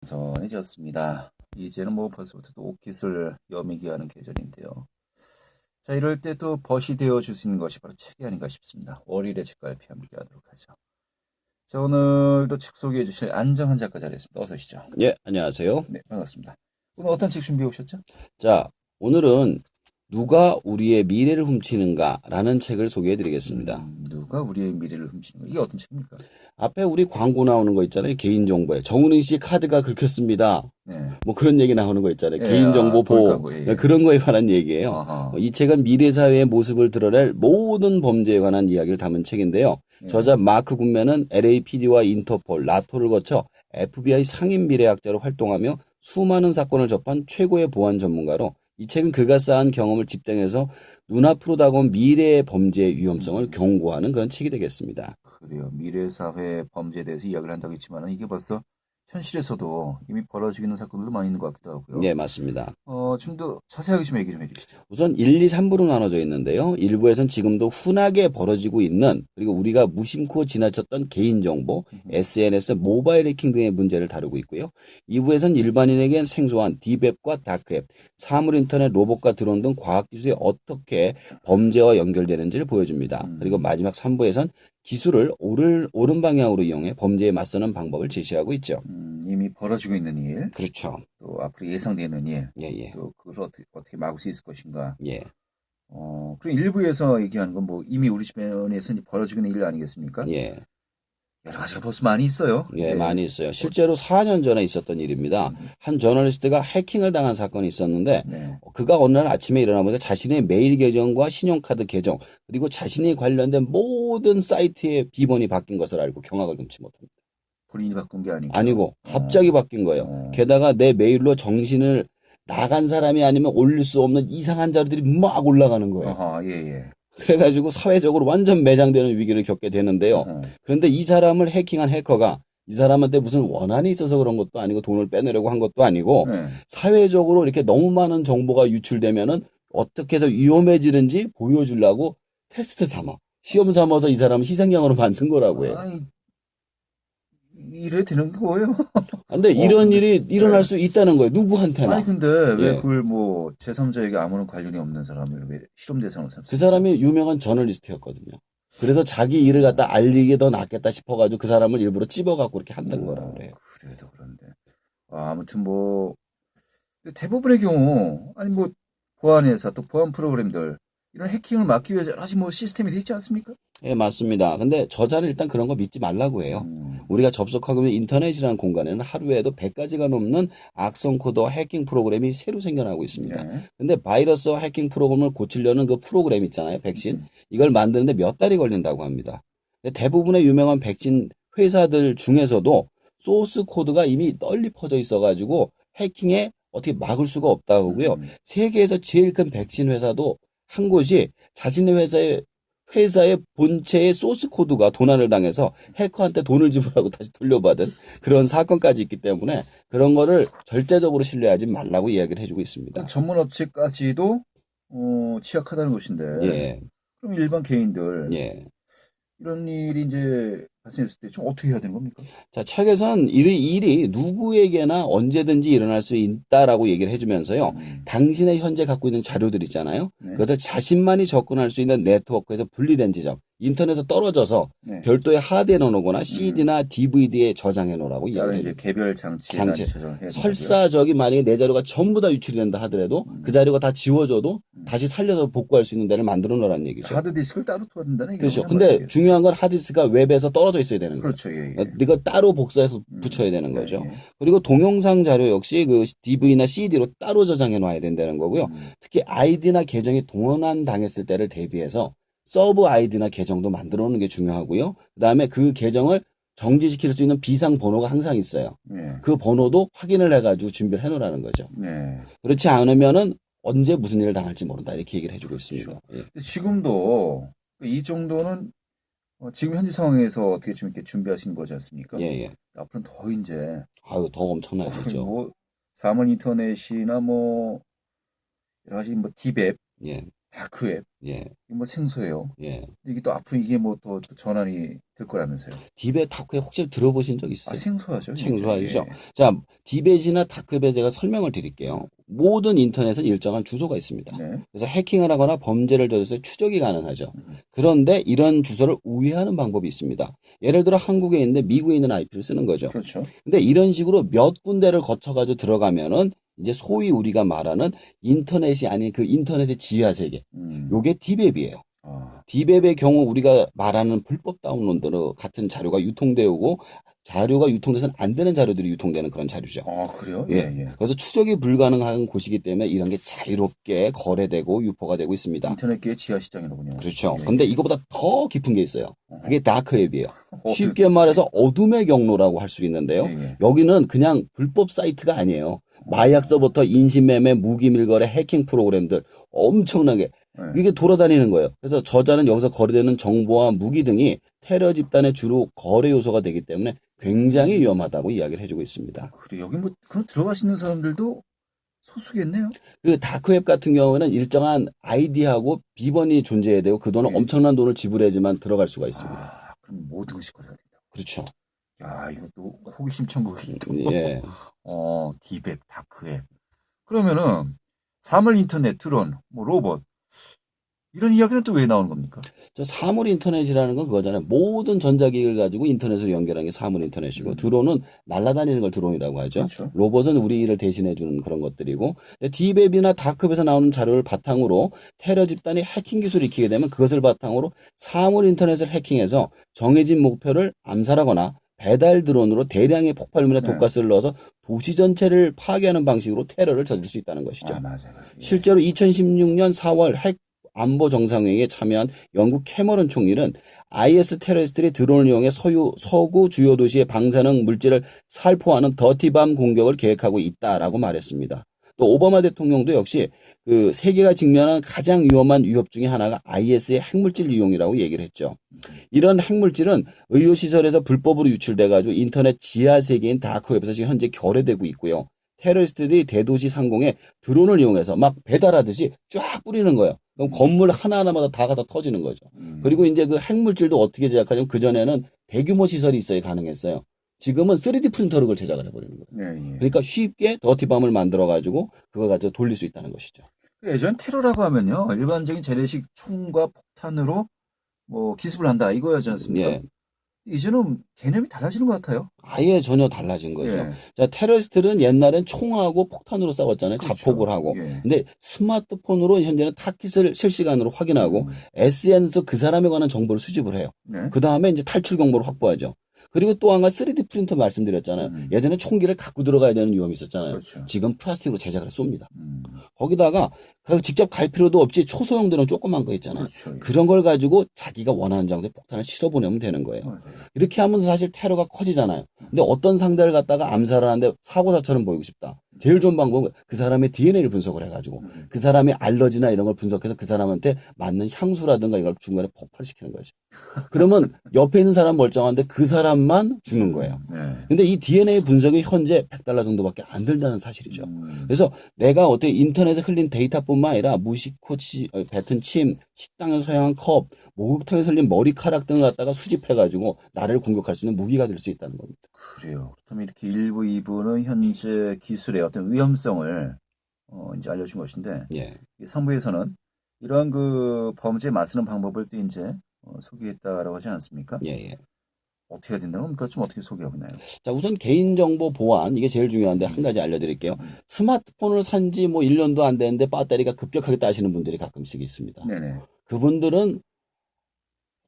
선해졌습니다. 이제는 뭐 벌써부터 또 옷깃을 여미게 하는 계절인데요. 자, 이럴 때 또 벗이 되어 줄 수 있는 것이 바로 책이 아닌가 싶습니다. 월요일에 책과 LP 함께 하도록 하죠. 자, 오늘도 책 소개해 주실 안정환 작가 자리했습니다. 어서 오시죠. 예, 안녕하세요. 네, 반갑습니다. 오늘 어떤 책 준비해 오셨죠? 자, 오늘은 누가 우리의 미래를 훔치는가라는 책을 소개해 드리겠습니다. 누가 우리의 미래를 훔치는 거? 이게 어떤 책입니까? 앞에 우리 광고 나오는 거 있잖아요. 개인정보에. 정은희 씨 카드가 긁혔습니다. 네. 뭐 그런 얘기 나오는 거 있잖아요. 예, 개인정보 보호. 볼까고, 예, 예. 그런 거에 관한 얘기예요. 아하. 이 책은 미래사회의 모습을 드러낼 모든 범죄에 관한 이야기를 담은 책인데요. 예. 저자 마크 군맨은 LAPD와 인터폴, 나토를 거쳐 FBI 상임 미래학자로 활동하며 수많은 사건을 접한 최고의 보안 전문가로 이 책은 그가 쌓은 경험을 집중해서 눈앞으로 다가온 미래의 범죄의 위험성을 경고하는 그런 책이 되겠습니다. 그래요. 미래 사회 범죄에 대해서 이야기를 한다고 했지만 이게 벌써 현실에서도 이미 벌어지고 있는 사건들도 많이 있는 것 같기도 하고요. 네, 맞습니다. 좀 더 자세하게 좀 얘기 좀 해주시죠. 우선 1, 2, 3부로 나눠져 있는데요. 1부에선 지금도 흔하게 벌어지고 있는 그리고 우리가 무심코 지나쳤던 개인정보, SNS, 모바일 해킹 등의 문제를 다루고 있고요. 2부에선 일반인에겐 생소한 딥웹과 다크웹, 사물 인터넷, 로봇과 드론 등 과학기술이 어떻게 범죄와 연결되는지를 보여줍니다. 그리고 마지막 3부에선 기술을 옳은 방향으로 이용해 범죄에 맞서는 방법을 제시하고 있죠. 이미 벌어지고 있는 일, 그렇죠. 또 앞으로 예상되는 일, 예, 예. 또 그걸 어떻게 막을 수 있을 것인가. 예. 그리고 일부에서 얘기하는 건 뭐 이미 우리 주변에서 이제 벌어지고 있는 일 아니겠습니까? 예. 여러 가지가 벌써 많이 있어요. 예, 예. 많이 있어요. 실제로 4년 전에 있었던 일입니다. 한 저널리스트가 해킹을 당한 사건이 있었는데 네. 그가 어느 날 아침에 일어나 보니까 자신의 메일 계정과 신용카드 계정 그리고 자신이 관련된 모든 사이트의 비번이 바뀐 것을 알고 경악을 금치 못합니다. 본인이 바꾼 게 아니고. 아니고 갑자기 바뀐 거예요. 어. 게다가 내 메일로 정신을 나간 사람이 아니면 올릴 수 없는 이상한 자료들이 막 올라가는 거예요. 아하, 예, 예. 그래가지고 사회적으로 완전 매장되는 위기를 겪게 되는데요. 어허. 그런데 이 사람을 해킹한 해커가 이 사람한테 무슨 원한이 있어서 그런 것도 아니고 돈을 빼내려고 한 것도 아니고 네. 사회적으로 이렇게 너무 많은 정보가 유출되면은 어떻게 해서 위험해지는지 보여주려고 테스트 삼아 시험 삼아서 이 사람을 희생양으로 만든 거라고 해요. 아니, 이래 되는 거예요? 근데 이런 근데, 일이 일어날 네. 수 있다는 거예요. 누구한테나. 아니 근데 왜 예. 그걸 뭐 제3자에게 아무런 관련이 없는 사람을 왜 실험 대상으로 그 삼습니까? 사람이 유명한 저널리스트였거든요. 그래서 자기 일을 갖다 알리게 더 낫겠다 싶어가지고 그 사람을 일부러 찝어갖고 이렇게 한단 거라고 그래요. 그래도 그런데 아무튼 뭐 근데 대부분의 경우 아니 뭐 보안 회사 또 보안 프로그램들 이런 해킹을 막기 위해서 여러 가지 뭐 시스템이 돼 있지 않습니까? 예, 맞습니다. 근데 저자는 일단 그런 거 믿지 말라고 해요. 음, 우리가 접속하고 있는 인터넷이라는 공간에는 하루에도 100가지가 넘는 악성 코드와 해킹 프로그램이 새로 생겨나고 있습니다. 네. 근데 바이러스와 해킹 프로그램을 고치려는 그 프로그램 있잖아요. 백신. 이걸 만드는데 몇 달이 걸린다고 합니다. 근데 대부분의 유명한 백신 회사들 중에서도 소스 코드가 이미 널리 퍼져 있어가지고 해킹에 어떻게 막을 수가 없다고 하고요. 세계에서 제일 큰 백신 회사도 한 곳이 자신의 회사의 본체의 소스 코드가 도난을 당해서 해커한테 돈을 지불하고 다시 돌려받은 그런 사건까지 있기 때문에 그런 거를 절대적으로 신뢰하지 말라고 이야기를 해주고 있습니다. 전문 업체까지도 취약하다는 것인데 예, 그럼 일반 개인들 예. 이런 일이 이제 발생했을 때 좀 어떻게 해야 되는 겁니까? 자, 책에선 이 일이 누구에게나 언제든지 일어날 수 있다라고 얘기를 해주면서요. 당신의 현재 갖고 있는 자료들 있잖아요. 네. 그것을 자신만이 접근할 수 있는 네트워크에서 분리된 지점, 인터넷에서 떨어져서 네. 별도의 하드에 넣어놓거나 CD나 DVD에 저장해 놓으라고 다른 이야기를 이제 해요. 개별 장치에 장치. 조정을 해야 된다고요? 설사적인 만약에 내 자료가 전부 다 유출이 된다 하더라도 그 자료가 다 지워져도 다시 살려서 복구할 수 있는 데를 만들어 놓으라는 얘기죠. 하드디스크를 따로 둬야 된다는 그렇죠. 얘기죠. 근데 중요한 건 하드디스크가 웹에서 떨어져 있어야 되는 거예요. 그렇죠. 예, 예. 이거 따로 복사해서 붙여야 되는 네, 거죠. 예. 그리고 동영상 자료 역시 그 DV나 CD로 따로 저장해 놔야 된다는 거고요. 특히 아이디나 계정이 도난 당했을 때를 대비해서 서브 아이디나 계정도 만들어 놓는 게 중요하고요. 그다음에 그 계정을 정지시킬 수 있는 비상 번호가 항상 있어요. 예. 그 번호도 확인을 해가지고 준비를 해놓으라는 거죠. 네. 그렇지 않으면은 언제 무슨 일을 당할지 모른다 이렇게 얘기를 해주고 있습니다. 예. 근데 지금도 이 정도는 지금 현재 상황에서 어떻게 좀 이렇게 준비하시는 거지 않습니까? 예, 예. 앞으로는 더 이제 아유, 더 엄청나겠죠. 뭐 사물 인터넷이나 뭐 여러 가지 뭐 디웹 예. 다크웹. 예, 이거 뭐 생소해요. 예. 이게 또 앞으로 이게 뭐 또 전환이 될 거라면서요. 딥의 다크웹 혹시 들어보신 적 아, 있어요? 생소하죠, 진짜. 생소하시죠? 예. 자, 디벳이나 다크웹에 제가 설명을 드릴게요. 모든 인터넷은 일정한 주소가 있습니다. 네. 그래서 해킹을 하거나 범죄를 저질러서 추적이 가능하죠. 음, 그런데 이런 주소를 우회하는 방법이 있습니다. 예를 들어 한국에 있는데 미국에 있는 IP를 쓰는 거죠. 그렇죠. 근데 이런 식으로 몇 군데를 거쳐가지고 들어가면은 이제 소위 우리가 말하는 인터넷이 아닌 그 인터넷의 지하 세계. 음. 요게 디웹이에요. 아, 디웹의 경우 우리가 말하는 불법 다운로드 같은 자료가 유통되어 오고 자료가 유통돼서는 안 되는 자료들이 유통되는 그런 자료죠. 그래요? 예, 예. 예. 그래서 추적이 불가능한 곳이기 때문에 이런 게 자유롭게 거래되고 유포가 되고 있습니다. 인터넷계의 지하 시장이로군요. 그렇죠. 예, 근데 예. 이거보다 더 깊은 게 있어요. 어허. 그게 다크웹이에요. 어두- 쉽게 말해서 어둠의 경로라고 할 수 있는데요. 예, 예. 여기는 그냥 불법 사이트가 아니에요. 마약서부터 인신매매, 무기밀거래, 해킹 프로그램들 엄청나게 예. 이게 돌아다니는 거예요. 그래서 저자는 여기서 거래되는 정보와 무기 등이 테러 집단의 주로 거래 요소가 되기 때문에 굉장히 위험하다고 이야기를 해주고 있습니다. 그래, 여기 뭐, 그럼 들어갈 수 있는 사람들도 소수겠네요. 그 다크웹 같은 경우에는 일정한 아이디하고 비번이 존재해야 되고 그 돈은 예. 엄청난 돈을 지불해야지만 들어갈 수가 있습니다. 그럼 모든 것이 거래가 된다. 그렇죠. 야, 이것도 호기심 천국이 또. 예. 디웹, 다크웹. 그러면은, 사물 인터넷, 드론, 뭐, 로봇. 이런 이야기는 또 왜 나오는 겁니까? 저 사물 인터넷이라는 건 그거잖아요. 모든 전자기기를 가지고 인터넷으로 연결하는 게 사물 인터넷이고 드론은 날아다니는 걸 드론이라고 하죠. 그렇죠. 로봇은 우리 일을 대신해 주는 그런 것들이고 디웹이나 다크웹에서 나오는 자료를 바탕으로 테러 집단이 해킹 기술을 익히게 되면 그것을 바탕으로 사물 인터넷을 해킹해서 정해진 목표를 암살하거나 배달 드론으로 대량의 폭발물에 네. 독가스를 넣어서 도시 전체를 파괴하는 방식으로 테러를 저질 수 있다는 것이죠. 맞아요. 예. 실제로 2016년 4월 핵 안보 정상회의에 참여한 영국 캐머런 총리는 IS 테러리스트들이 드론을 이용해 서구 주요 도시의 방사능 물질을 살포하는 더티밤 공격을 계획하고 있다라고 말했습니다. 또 오바마 대통령도 역시 그 세계가 직면한 가장 위험한 위협 중에 하나가 IS의 핵물질 이용이라고 얘기를 했죠. 이런 핵물질은 의료시설에서 불법으로 유출돼 가지고 인터넷 지하 세계인 다크웹에서 지금 현재 결회되고 있고요. 테러리스트들이 대도시 상공에 드론을 이용해서 막 배달하듯이 쫙 뿌리는 거예요. 그럼 건물 하나하나마다 다 가서 터지는 거죠. 그리고 이제 그 핵물질도 어떻게 제작하냐면 그전에는 대규모 시설이 있어야 가능했어요. 지금은 3D 프린터로 그걸 제작을 해버리는 거예요. 예, 예. 그러니까 쉽게 더티밤을 만들어가지고 그걸 가지고 돌릴 수 있다는 것이죠. 예전 테러라고 하면요, 일반적인 재래식 총과 폭탄으로 뭐 기습을 한다 이거였지 않습니까? 예. 이제는 개념이 달라지는 것 같아요. 아예 전혀 달라진 거죠. 예. 자, 테러리스트는 옛날엔 총하고 폭탄으로 싸웠잖아요. 그렇죠. 자폭을 하고. 예. 근데 스마트폰으로 현재는 타깃을 실시간으로 확인하고 SNS에서 그 사람에 관한 정보를 수집을 해요. 네. 그 다음에 이제 탈출 경보를 확보하죠. 그리고 또 한 가지 3D 프린터 말씀드렸잖아요. 예전에 총기를 갖고 들어가야 되는 위험이 있었잖아요. 그렇죠. 지금 플라스틱으로 제작을 해서 쏩니다. 음, 거기다가 직접 갈 필요도 없이 초소형들은 조그만 거 있잖아요. 그렇죠. 예. 그런 걸 가지고 자기가 원하는 장소에 폭탄을 실어 보내면 되는 거예요. 맞아요. 이렇게 하면 사실 테러가 커지잖아요. 근데 어떤 상대를 갖다가 암살을 하는데 사고사처럼 보이고 싶다. 제일 좋은 방법은 그 사람의 DNA를 분석을 해가지고 그 사람의 알러지나 이런 걸 분석해서 그 사람한테 맞는 향수라든가 이걸 중간에 폭발시키는 거죠. 그러면 옆에 있는 사람 멀쩡한데 그 사람만 죽는 거예요. 네. 근데 이 DNA 분석이 현재 $100 정도밖에 안 들다는 사실이죠. 음, 그래서 내가 어떻게 인터넷에 흘린 데이터뿐만 아니라 무심코 뱉은 침, 식당에서 사용한 컵, 목욕탕에 흘린 머리카락 등을 갖다가 수집해가지고 나를 공격할 수 있는 무기가 될 수 있다는 겁니다. 그래요. 그렇다면 이렇게 1부, 2부는 현재 기술의 어떤 위험성을 이제 알려준 것인데, 예. 이 3부에서는 이러한 그 범죄에 맞서는 방법을 또 이제 소개했다라고 하지 않습니까? 예, 예. 어떻게 해야 된다는 겁니까? 좀 어떻게 소개하고 있나요? 자, 우선 개인정보 보안, 이게 제일 중요한데 한 가지 알려드릴게요. 스마트폰을 산 지 뭐 1년도 안 됐는데 배터리가 급격하게 따시는 분들이 가끔씩 있습니다. 네네. 그분들은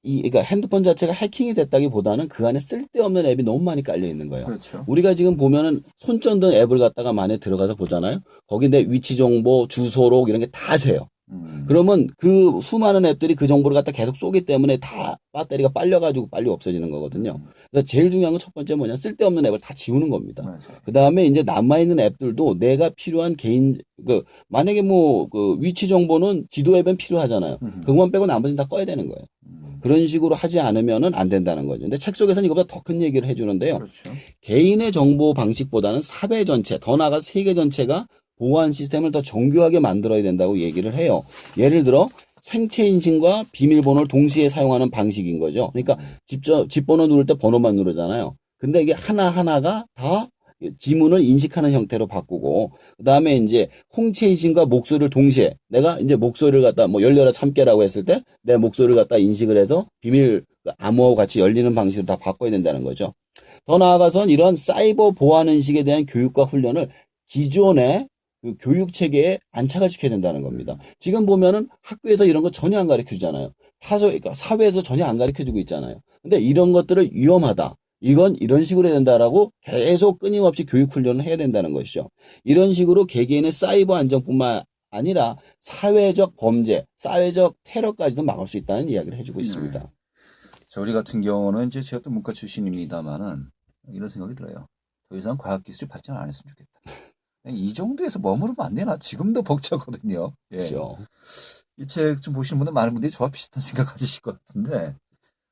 그러니까 핸드폰 자체가 해킹이 됐다기보다는 그 안에 쓸데없는 앱이 너무 많이 깔려 있는 거예요. 그렇죠. 우리가 지금 보면은 손전등 앱을 갖다가 만에 들어가서 보잖아요. 거기 내 위치 정보, 주소록 이런 게 다 세요. 그러면 그 수많은 앱들이 그 정보를 갖다 계속 쏘기 때문에 다 배터리가 빨려가지고 빨리 없어지는 거거든요. 그래서 제일 중요한 건 첫 번째 뭐냐, 쓸데없는 앱을 다 지우는 겁니다. 맞아요. 그 다음에 이제 남아있는 앱들도 내가 필요한 만약에 뭐, 위치 정보는 지도 앱은 필요하잖아요. 그것만 빼고 나머지는 다 꺼야 되는 거예요. 그런 식으로 하지 않으면은 안 된다는 거죠. 근데 책 속에서는 이거보다 더 큰 얘기를 해주는데요. 그렇죠. 개인의 정보 방식보다는 사회 전체, 더 나아가 세계 전체가 보안 시스템을 더 정교하게 만들어야 된다고 얘기를 해요. 예를 들어 생체 인식과 비밀번호를 동시에 사용하는 방식인 거죠. 그러니까 직접 집번호 누를 때 번호만 누르잖아요. 근데 이게 하나하나가 다 지문을 인식하는 형태로 바꾸고, 그 다음에 이제 홍채 인식과 목소리를 동시에 내가 이제 목소리를 갖다 뭐 열려라 참깨라고 했을 때 내 목소리를 갖다 인식을 해서 비밀 암호하고 같이 열리는 방식으로 다 바꿔야 된다는 거죠. 더 나아가선 이런 사이버 보안 인식에 대한 교육과 훈련을 기존의 그 교육 체계에 안착을 시켜야 된다는 겁니다. 지금 보면은 학교에서 이런 거 전혀 안 가르쳐 주잖아요. 그러니까 사회에서 전혀 안 가르쳐 주고 있잖아요. 근데 이런 것들을 위험하다. 이건 이런 식으로 해야 된다라고 계속 끊임없이 교육 훈련을 해야 된다는 것이죠. 이런 식으로 개개인의 사이버 안전뿐만 아니라 사회적 범죄, 사회적 테러까지도 막을 수 있다는 이야기를 해주고 있습니다. 우리 같은 경우는 이제 제가 또 문과 출신입니다만은 이런 생각이 들어요. 더 이상 과학기술이 발전 안 했으면 좋겠다. 그냥 이 정도에서 머무르면 안 되나? 지금도 벅차거든요. 예. 그렇죠. 이 책 좀 보시는 분들 많은 분들이 저와 비슷한 생각 가지실 것 같은데,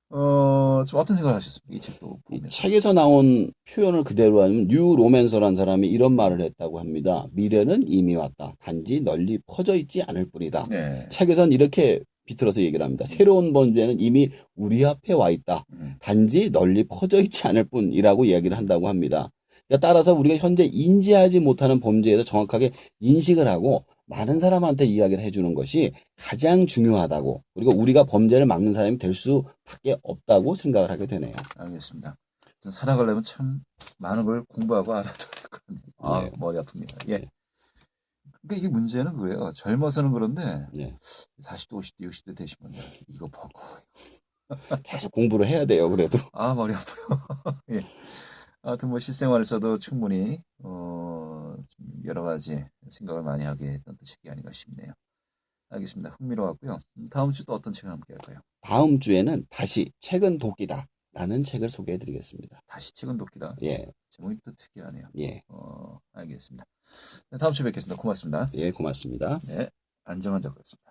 좀 어떤 생각을 하셨습니까? 이 책도 이 보면서. 책에서 나온 표현을 그대로 하면 뉴 로맨서라는 사람이 이런 말을 했다고 합니다. 미래는 이미 왔다. 단지 널리 퍼져 있지 않을 뿐이다. 네. 책에선 이렇게 비틀어서 얘기를 합니다. 새로운 범죄는 이미 우리 앞에 와 있다. 단지 널리 퍼져 있지 않을 뿐이라고 이야기를 한다고 합니다. 그러니까 따라서 우리가 현재 인지하지 못하는 범죄에 대해서 정확하게 인식을 하고 많은 사람한테 이야기를 해주는 것이 가장 중요하다고, 그리고 우리가 범죄를 막는 사람이 될 수밖에 없다고 생각을 하게 되네요. 알겠습니다. 살아가려면 참 많은 걸 공부하고 알아둬야 될 것 같네요. 아, 네. 머리 아픕니다. 예. 그러니까 이게 문제는 그래요. 젊어서는 그런데 네. 40대, 50대, 60대 되신 분들 이거 보고 계속 공부를 해야 돼요, 그래도. 아, 머리 아파요. 예. 아무튼 뭐 실생활에서도 충분히 좀 여러 가지 생각을 많이 하게 했던 또 책이 아닌가 싶네요. 알겠습니다. 흥미로웠고요. 다음 주 또 어떤 책을 함께 할까요? 다음 주에는 다시 책은 도끼다 라는 책을 소개해 드리겠습니다. 다시 책은 돕기다. 예, 제목이 또 특이하네요. 예, 알겠습니다. 네, 다음 주에 뵙겠습니다. 고맙습니다. 예, 고맙습니다. 네, 안정환 작가였습니다.